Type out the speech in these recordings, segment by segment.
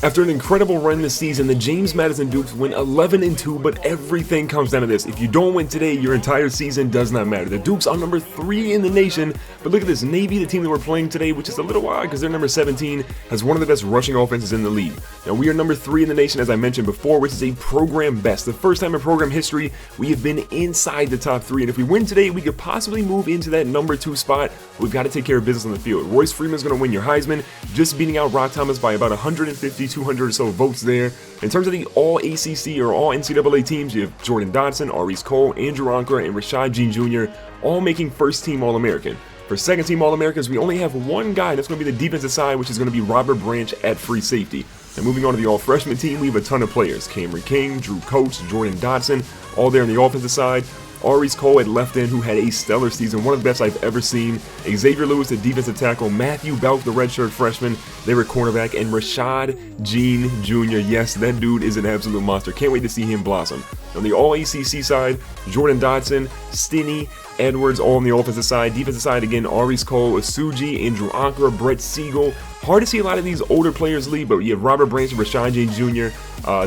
After an incredible run this season, the James Madison Dukes went 11-2, but everything comes down to this. If you don't win today, your entire season does not matter. The Dukes are number 3 in the nation, but look at this. Navy, the team that we're playing today, which is a little odd because they're number 17, has one of the best rushing offenses in the league. Now, we are number 3 in the nation, as I mentioned before, which is a program best. The first time in program history, we have been inside the top 3, and if we win today, we could possibly move into that number 2 spot. We've got to take care of business on the field. Royce Freeman's going to win your Heisman, just beating out Rock Thomas by about 150, 200 or so votes there. In terms of the all-ACC or all-NCAA teams, you have Jordan Dotson, Aries Cole, Andrew Ankara, and Rashad Jean Jr. all making first-team All-American. For second-team All-Americans, we only have one guy, that's going to be the defensive side, which is going to be Robert Branch at free safety. And moving on to the all-freshman team, we have a ton of players. Cameron King, Drew Coates, Jordan Dotson, all there on the offensive side. Aries Cole at left end, who had a stellar season, one of the best I've ever seen. Xavier Lewis, the defensive tackle. Matthew Belk, the redshirt freshman. They were cornerback. And Rashad Jean Jr. Yes, that dude is an absolute monster. Can't wait to see him blossom. On the all-ACC side, Jordan Dotson, Stinney, Edwards, all on the offensive side. Defensive side, again, Aries Cole, Asuji, Andrew Ankara, Brett Siegel. Hard to see a lot of these older players leave, but you have Robert Branch and Rashad Jean Jr.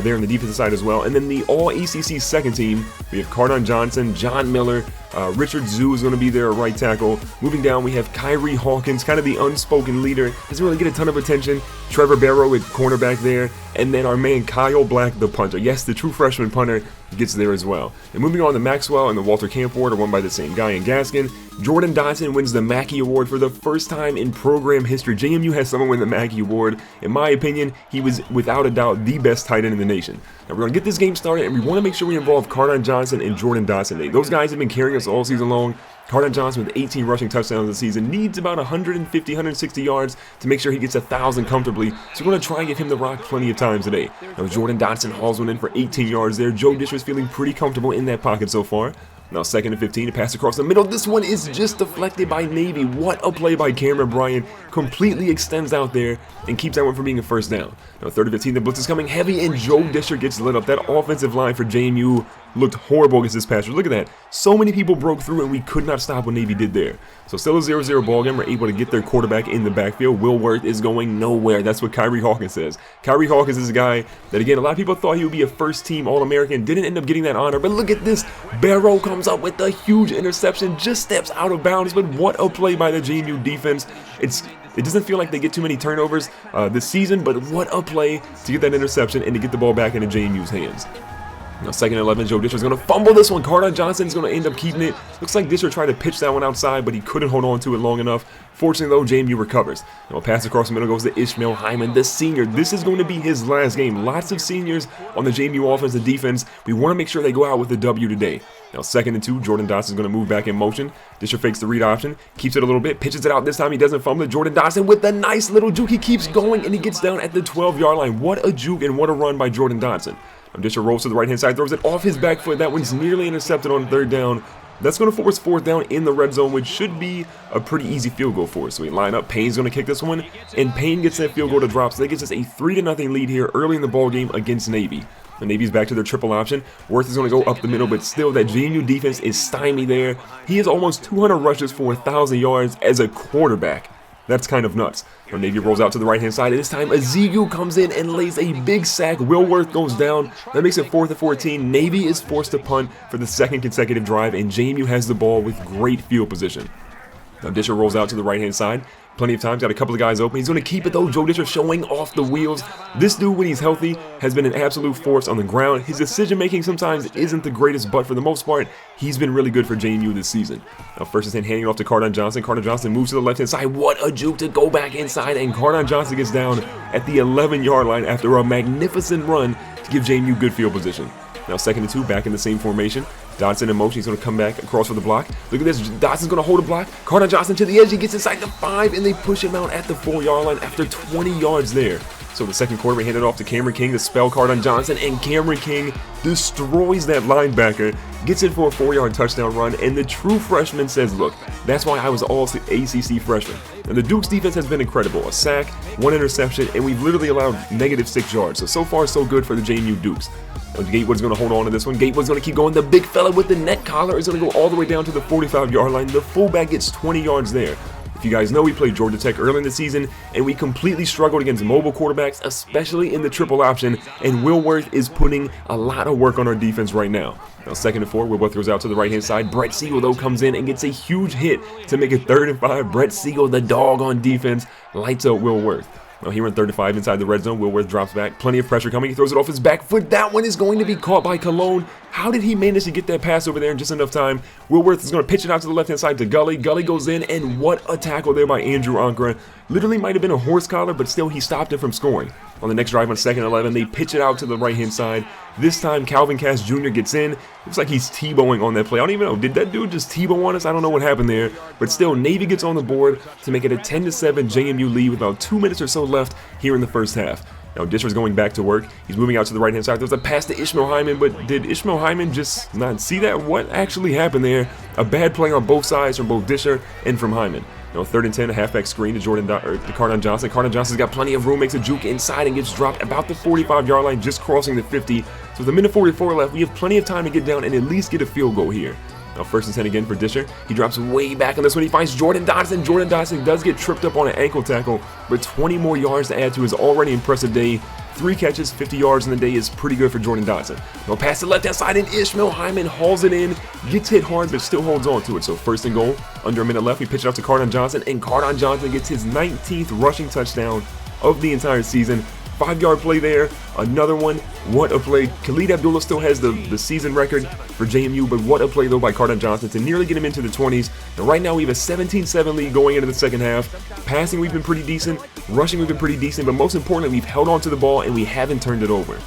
There on the defensive side as well. And then the all-ACC second team, we have Cardon Johnson, John Miller, Richard Zoo is going to be there at right tackle. Moving down, we have Kyrie Hawkins, kind of the unspoken leader. Doesn't really get a ton of attention. Trevor Barrow at cornerback there. And then our man Kyle Black, the punter. Yes, the true freshman punter gets there as well. And moving on, the Maxwell and the Walter Camp Award are won by the same guy in Gaskin. Jordan Dotson wins the Mackey Award for the first time in program history. JMU has someone win the Mackey Award. In my opinion, he was without a doubt the best tight end in the nation. Now we're going to get this game started, and we want to make sure we involve Cardon Johnson and Jordan Dotson today. Those guys have been carrying us all season long. Cardon Johnson with 18 rushing touchdowns this season needs about 150, 160 yards to make sure he gets 1,000 comfortably. So we're going to try and get him the rock plenty of times today. Now Jordan Dotson hauls one in for 18 yards there. Joe Disher's feeling pretty comfortable in that pocket so far. Now 2nd and 15, a pass across the middle. This one is just deflected by Navy. What a play by Cameron Bryant. Completely extends out there and keeps that one from being a first down. Now 3rd and 15, the blitz is coming heavy and Joe Disher gets lit up. That offensive line for JMU looked horrible against this pass rush. Look at that. So many people broke through and we could not stop what Navy did there. So still a 0-0 ball game. We're able to get their quarterback in the backfield. Will Worth is going nowhere. That's what Kyrie Hawkins says. Kyrie Hawkins is a guy that, again, a lot of people thought he would be a first-team All-American. Didn't end up getting that honor. But look at this. Barrow comes up with a huge interception. Just steps out of bounds. But what a play by the JMU defense. It doesn't feel like they get too many turnovers this season, but what a play to get that interception and to get the ball back into JMU's hands. Now 2nd and 11, Joe Disher's going to fumble this one. Cardon Johnson's going to end up keeping it. Looks like Disher tried to pitch that one outside, but he couldn't hold on to it long enough. Fortunately, though, JMU recovers. Now a pass across the middle goes to Ishmael Hyman, the senior. This is going to be his last game. Lots of seniors on the JMU offense and defense. We want to make sure they go out with a W today. Now 2nd and 2, Jordan Dotson's going to move back in motion. Disher fakes the read option, keeps it a little bit, pitches it out. This time he doesn't fumble it. Jordan Dotson with the nice little juke. He keeps going and he gets down at the 12-yard line. What a juke and what a run by Jordan Dotson. Disher rolls to the right-hand side, throws it off his back foot. That one's nearly intercepted on 3rd down. That's going to force 4th down in the red zone, which should be a pretty easy field goal for us. So we line up. Payne's going to kick this one, and Payne gets that field goal to drop. So that gives us a 3-0 lead here early in the ball game against Navy. The Navy's back to their triple option. Worth is going to go up the middle, but still that JMU defense is stymied there. He has almost 200 rushes for 1,000 yards as a quarterback. That's kind of nuts. Now Navy rolls out to the right-hand side. This time, Ezekiel comes in and lays a big sack. Will Worth goes down. That makes it 4th and 14. Navy is forced to punt for the 2nd consecutive drive, and JMU has the ball with great field position. Now Disher rolls out to the right-hand side. Plenty of time, got a couple of guys open. He's going to keep it though. Joe Disher showing off the wheels. This dude, when he's healthy, has been an absolute force on the ground. His decision making sometimes isn't the greatest, but for the most part, he's been really good for JMU this season. Now 1st and 10, handing it off to Cardon Johnson. Cardon Johnson moves to the left-hand side. What a juke to go back inside, and Cardon Johnson gets down at the 11-yard line after a magnificent run to give JMU good field position. Now 2nd and 2, back in the same formation. Dotson in motion. He's going to come back across for the block. Look at this. Dotson's going to hold a block. Cardon Johnson to the edge. He gets inside the 5, and they push him out at the 4-yard line after 20 yards there. So the second quarter, we hand it off to Cameron King to spell Cardon Johnson, and Cameron King destroys that linebacker, gets it for a 4-yard touchdown run, and the true freshman says, look, that's why I was all ACC freshman. And the Dukes defense has been incredible. A sack, 1 interception, and we've literally allowed -6 yards. So far, so good for the JMU Dukes. Gatewood's going to hold on to this one. Gatewood's going to keep going. The big fella with the neck collar is going to go all the way down to the 45-yard line. The fullback gets 20 yards there. If you guys know, we played Georgia Tech early in the season, and we completely struggled against mobile quarterbacks, especially in the triple option, and Will Worth is putting a lot of work on our defense right now. Now 2nd and 4, Will Worth goes out to the right-hand side. Brett Siegel, though, comes in and gets a huge hit to make it 3rd and 5. Brett Siegel, the dog on defense, lights out Will Worth. Now here in 3rd and 5 inside the red zone, Will Worth drops back. Plenty of pressure coming. He throws it off his back foot. That one is going to be caught by Cologne. How did he manage to get that pass over there in just enough time? Will Worth is going to pitch it out to the left-hand side to Gully. Gully goes in, and what a tackle there by Andrew Ankara. Literally might have been a horse collar, but still he stopped him from scoring. On the next drive on 2nd and 11, they pitch it out to the right-hand side. This time, Calvin Cass Jr. gets in. Looks like he's T-bowing on that play. I don't even know. Did that dude just T-bow on us? I don't know what happened there. But still, Navy gets on the board to make it a 10-7 JMU lead with about 2 minutes or so left here in the first half. Now, Disher's going back to work. He's moving out to the right-hand side. There's a pass to Ishmael Hyman, but did Ishmael Hyman just not see that? What actually happened there? A bad play on both sides from both Disher and from Hyman. Now, 3rd and 10, a halfback screen to Cardon Johnson. Cardon Johnson's got plenty of room, makes a juke inside and gets dropped about the 45-yard line, just crossing the 50. So with a minute 44 left, we have plenty of time to get down and at least get a field goal here. Now 1st and 10 again for Disher. He drops way back on this one. He finds Jordan Dodson. Jordan Dodson does get tripped up on an ankle tackle, but 20 more yards to add to his already impressive day. 3 catches, 50 yards in the day is pretty good for Jordan Dodson. Now pass to the left-hand side, and Ishmael Hyman hauls it in, gets hit hard, but still holds on to it. So 1st and goal, under a minute left, we pitch it out to Cardon Johnson, and Cardon Johnson gets his 19th rushing touchdown of the entire season. 5-yard play there, another one. What a play. Khalid Abdullah still has the season record for JMU, but what a play though by Cardon Johnson to nearly get him into the 20s. And right now we have a 17-7 lead going into the second half. Passing, we've been pretty decent. Rushing, we've been pretty decent, but most importantly, we've held on to the ball and we haven't turned it over.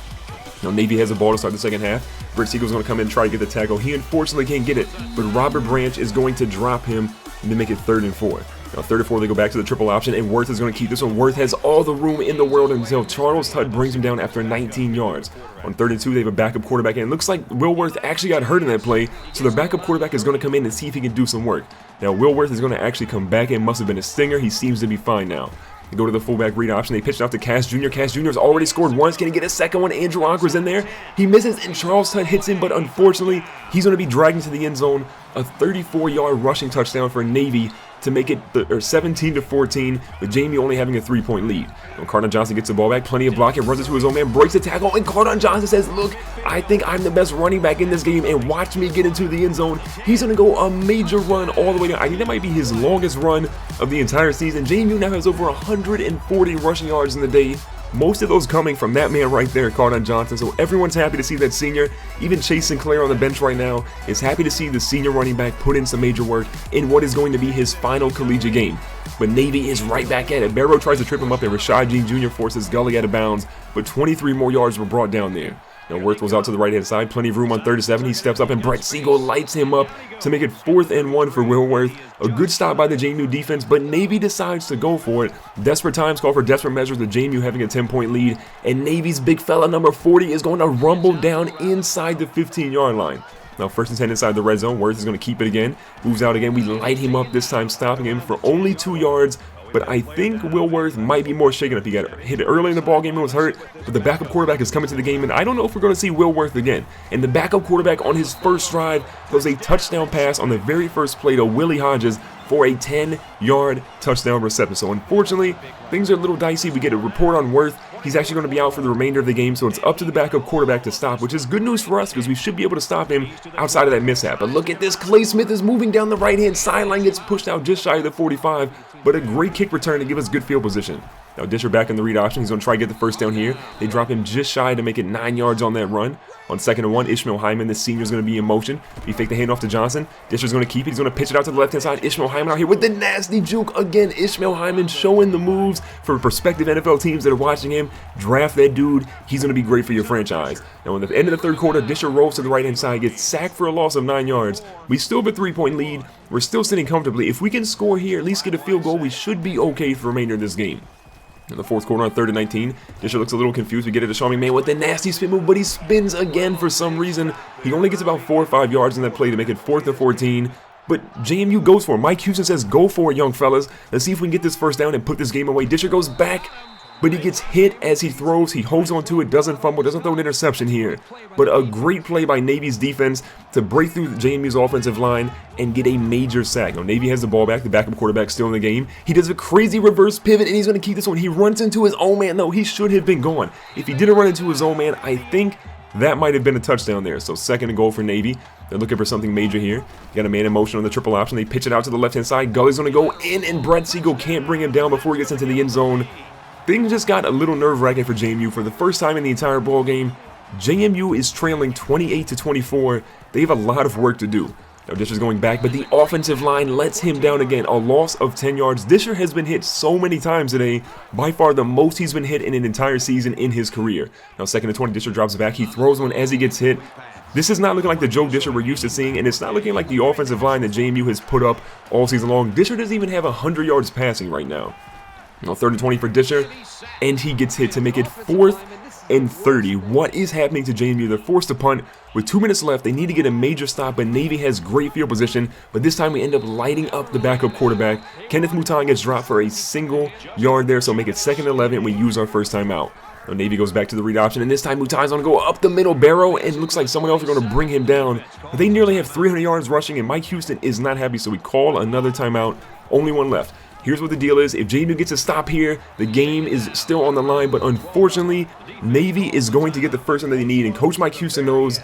Now Navy has the ball to start the second half. Brett Siegel's going to come in and try to get the tackle. He unfortunately can't get it, but Robert Branch is going to drop him and to make it 3rd and 4. Now 3rd and 4, they go back to the triple option, and Worth is going to keep this one. Worth has all the room in the world until Charles Tudd brings him down after 19 yards. On 3rd and 2, they have a backup quarterback, and it looks like Will Worth actually got hurt in that play, so their backup quarterback is going to come in and see if he can do some work. Now Will Worth is going to actually come back in. Must have been a stinger. He seems to be fine now. They go to the fullback read option. They pitch it out to Cass Jr. Cass Jr. has already scored once. Can he get a second one? Andrew Ankara's in there. He misses, and Charles Tudd hits him, but unfortunately, he's going to be dragged into the end zone. A 34-yard rushing touchdown for Navy to make it 17-14, with JMU only having a 3-point lead. Now Cardon Johnson gets the ball back, plenty of blocking, runs it to his own man, breaks the tackle, and Cardon Johnson says, look, I think I'm the best running back in this game, and watch me get into the end zone. He's going to go a major run all the way down. I think that might be his longest run of the entire season. JMU now has over 140 rushing yards in the day. Most of those coming from that man right there, Cardon Johnson. So everyone's happy to see that senior. Even Chase Sinclair on the bench right now is happy to see the senior running back put in some major work in what is going to be his final collegiate game. But Navy is right back at it. Barrow tries to trip him up, and Rashad Jean Jr. forces Gully out of bounds, but 23 more yards were brought down there. Now Worth goes out to the right-hand side, plenty of room on 3rd and 7. He steps up, and Brett Siegel lights him up to make it 4th and 1 for Will Worth. A good stop by the JMU defense, but Navy decides to go for it. Desperate times call for desperate measures, with JMU having a 10-point lead, and Navy's big fella, number 40, is going to rumble down inside the 15-yard line. Now 1st and 10 inside the red zone. Worth is going to keep it again. Moves out again. We light him up this time, stopping him for only 2 yards. But I think Will Worth might be more shaken up. He got hit early in the ball game and was hurt, but the backup quarterback is coming to the game, and I don't know if we're going to see Will Worth again. And the backup quarterback on his first drive throws a touchdown pass on the very first play to Willie Hodges for a 10-yard touchdown reception. So unfortunately, things are a little dicey. We get a report on Worth. He's actually going to be out for the remainder of the game, so it's up to the backup quarterback to stop, which is good news for us because we should be able to stop him outside of that mishap. But look at this. Clay Smith is moving down the right-hand sideline, gets pushed out just shy of the 45, but a great kick return to give us good field position. Now Disher back in the read option. He's going to try to get the first down here. They drop him just shy to make it 9 yards on that run. On 2nd and 1, Ishmael Hyman, the senior, is going to be in motion. He faked the handoff to Johnson. Disher's going to keep it. He's going to pitch it out to the left-hand side. Ishmael Hyman out here with the nasty juke. Again, Ishmael Hyman showing the moves for prospective NFL teams that are watching him. Draft that dude. He's going to be great for your franchise. Now, in the end of the 3rd quarter, Disher rolls to the right-hand side, gets sacked for a loss of 9 yards. We still have a 3-point lead. We're still sitting comfortably. If we can score here, at least get a field goal, we should be okay for the remainder of this game. In the 4th quarter on 3rd and 19, Disher looks a little confused. We get it to Sean McMahon with the nasty spin move, but he spins again for some reason. He only gets about 4 or 5 yards in that play to make it 4th and 14. But JMU goes for it. Mike Houston says, go for it, young fellas. Let's see if we can get this first down and put this game away. Disher goes back. but he gets hit as he throws. He holds onto it, doesn't fumble, doesn't throw an interception here. But a great play by Navy's defense to break through JMU's offensive line and get a major sack. Now, Navy has the ball back. The backup quarterback still in the game. He does a crazy reverse pivot, and he's going to keep this one. He runs into his own man. No, he should have been gone. If he didn't run into his own man, I think that might have been a touchdown there. So 2nd and goal for Navy. They're looking for something major here. Got a man in motion on the triple option. They pitch it out to the left-hand side. Gully's going to go in, and Brett Siegel can't bring him down before he gets into the end zone. Things just got a little nerve-wracking for JMU. For the first time in the entire ball game, JMU is trailing 28-24. They have a lot of work to do. Now Disher's going back, but the offensive line lets him down again. A loss of 10 yards. Disher has been hit so many times today. By far the most he's been hit in an entire season in his career. Now 2nd and 20, Disher drops back. He throws one as he gets hit. This is not looking like the Joe Disher we're used to seeing, and it's not looking like the offensive line that JMU has put up all season long. Disher doesn't even have 100 yards passing right now. Now 3rd and 20 for Disher, and he gets hit to make it 4th and 30. What is happening to JMU? They're forced to punt with 2 minutes left. They need to get a major stop, but Navy has great field position. But this time we end up lighting up the backup quarterback. Kenneth Mouton gets dropped for a single yard there, so make it 2nd and 11, and we use our first timeout. Now Navy goes back to the read option, and this time Mouton's going to go up the middle barrow, and it looks like someone else is going to bring him down. But they nearly have 300 yards rushing, and Mike Houston is not happy, so we call another timeout. Only one left. Here's what the deal is. If JMU gets a stop here, the game is still on the line, but unfortunately, Navy is going to get the first one that they need, and Coach Mike Houston knows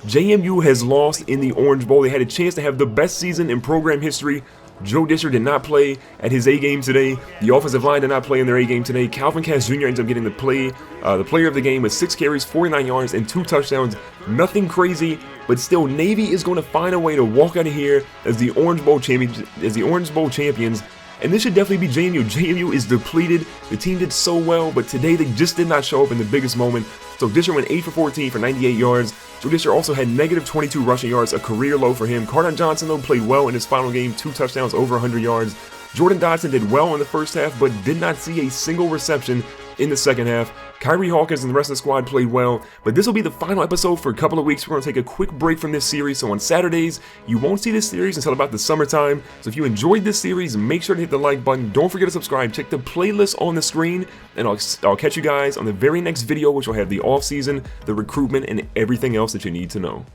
JMU has lost in the Orange Bowl. They had a chance to have the best season in program history. Joe Disher did not play at his A game today. The offensive line did not play in their A game today. Calvin Cass Jr. ends up getting the player of the game with 6 carries, 49 yards, and 2 touchdowns. Nothing crazy, but still, Navy is going to find a way to walk out of here as the Orange Bowl champions. And this should definitely be JMU. JMU is depleted. The team did so well, but today they just did not show up in the biggest moment. So Disher went 8 for 14 for 98 yards. Joe Disher also had negative 22 rushing yards, a career low for him. Cardon Johnson, though, played well in his final game, 2 touchdowns, over 100 yards. Jordan Dodson did well in the first half, but did not see a single reception in the second half. Kyrie Hawkins and the rest of the squad played well, but this will be the final episode for a couple of weeks. We're going to take a quick break from this series, so on Saturdays, you won't see this series until about the summertime. So if you enjoyed this series, make sure to hit the like button. Don't forget to subscribe. Check the playlist on the screen, and I'll catch you guys on the very next video, which will have the off-season, the recruitment, and everything else that you need to know.